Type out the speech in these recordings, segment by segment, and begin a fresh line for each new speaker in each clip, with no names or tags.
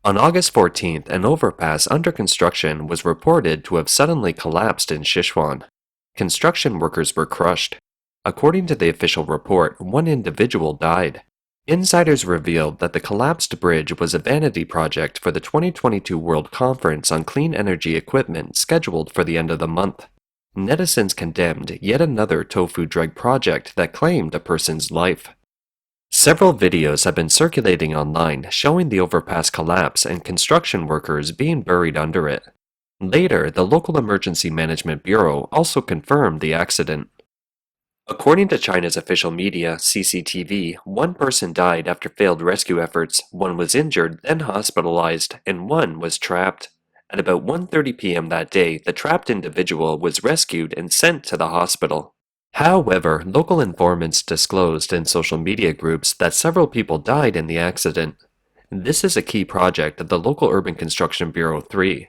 On August 14th, an overpass under construction was reported to have suddenly collapsed in Sichuan. Construction workers were crushed. According to the official report, one individual died. Insiders revealed that the collapsed bridge was a vanity project for the 2022 World Conference on Clean Energy Equipment scheduled for the end of the month. Netizens condemned yet another tofu drug project that claimed a person's life. Several videos have been circulating online showing the overpass collapse and construction workers being buried under it. Later, the local Emergency Management Bureau also confirmed the accident. According to China's official media, CCTV, one person died after failed rescue efforts, one was injured, then hospitalized, and one was trapped. At about 1:30 p.m. that day, the trapped individual was rescued and sent to the hospital. However, local informants disclosed in social media groups that several people died in the accident. This is a key project of the local Urban Construction Bureau 3.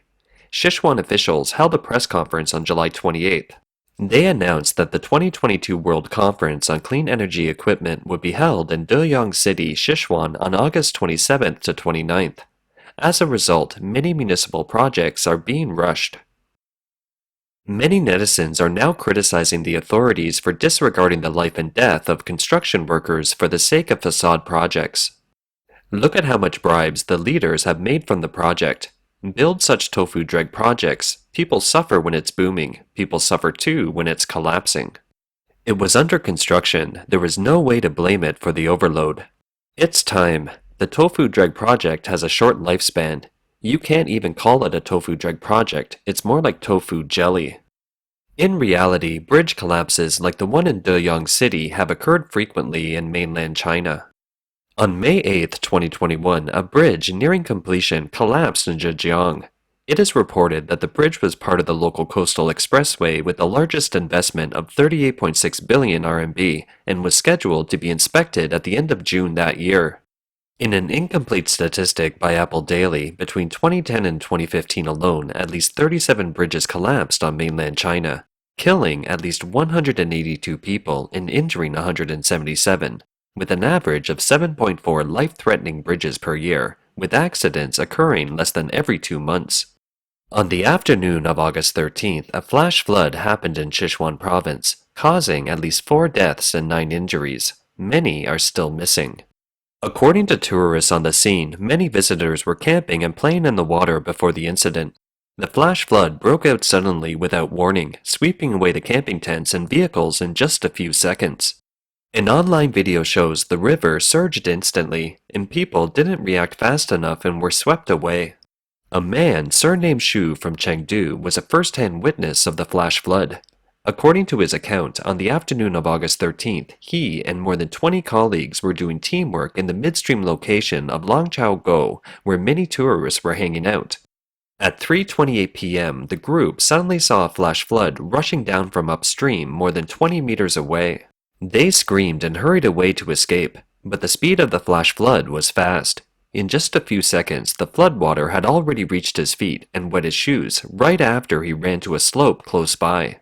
Sichuan officials held a press conference on July 28th. They announced that the 2022 World Conference on Clean Energy Equipment would be held in Deyang City, Sichuan on August 27th to 29th. As a result, many municipal projects are being rushed. Many netizens are now criticizing the authorities for disregarding the life and death of construction workers for the sake of facade projects. Look at how much bribes the leaders have made from the project. Build such tofu dreg projects. People suffer when it's booming. People suffer too when it's collapsing. It was under construction. There was no way to blame it for the overload. It's time. The tofu dreg project has a short lifespan. You can't even call it a tofu dreg project, it's more like tofu jelly. In reality, bridge collapses like the one in Deyang City have occurred frequently in mainland China. On May 8, 2021, a bridge nearing completion collapsed in Zhejiang. It is reported that the bridge was part of the local coastal expressway with the largest investment of 38.6 billion RMB and was scheduled to be inspected at the end of June that year. In an incomplete statistic by Apple Daily, between 2010 and 2015 alone, at least 37 bridges collapsed on mainland China, killing at least 182 people and injuring 177, with an average of 7.4 life-threatening bridges per year, with accidents occurring less than every 2 months. On the afternoon of August 13th, a flash flood happened in Sichuan Province, causing at least 4 deaths and 9 injuries. Many are still missing. According to tourists on the scene, many visitors were camping and playing in the water before the incident. The flash flood broke out suddenly without warning, sweeping away the camping tents and vehicles in just a few seconds. An online video shows the river surged instantly, and people didn't react fast enough and were swept away. A man, surnamed Shu from Chengdu, was a first-hand witness of the flash flood. According to his account, on the afternoon of August 13th, he and more than 20 colleagues were doing teamwork in the midstream location of Longchao-go, where many tourists were hanging out. At 3:28 p.m., the group suddenly saw a flash flood rushing down from upstream more than 20 meters away. They screamed and hurried away to escape, but the speed of the flash flood was fast. In just a few seconds, the floodwater had already reached his feet and wet his shoes right after he ran to a slope close by.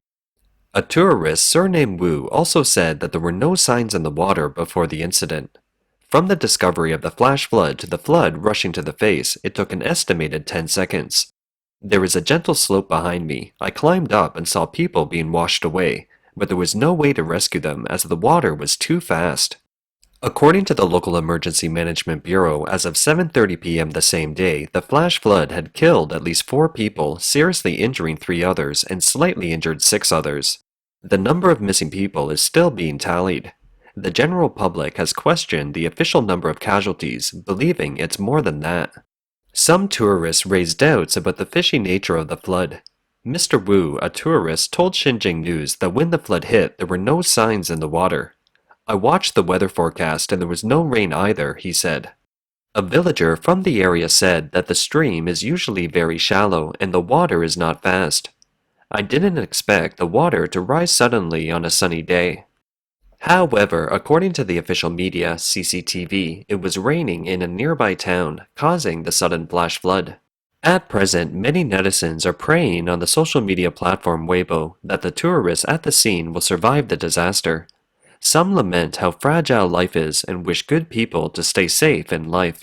A tourist surnamed Wu also said that there were no signs in the water before the incident. From the discovery of the flash flood to the flood rushing to the face, it took an estimated 10 seconds. There is a gentle slope behind me. I climbed up and saw people being washed away, but there was no way to rescue them as the water was too fast. According to the local Emergency Management Bureau, as of 7:30 p.m. the same day, the flash flood had killed at least 4 people, seriously injuring 3 others, and slightly injured 6 others. The number of missing people is still being tallied. The general public has questioned the official number of casualties, believing it's more than that. Some tourists raised doubts about the fishy nature of the flood. Mr. Wu, a tourist, told Xinjiang News that when the flood hit, there were no signs in the water. I watched the weather forecast and there was no rain either, he said. A villager from the area said that the stream is usually very shallow and the water is not fast. I didn't expect the water to rise suddenly on a sunny day. However, according to the official media, CCTV, it was raining in a nearby town, causing the sudden flash flood. At present, many netizens are praying on the social media platform Weibo that the tourists at the scene will survive the disaster. Some lament how fragile life is and wish good people to stay safe in life.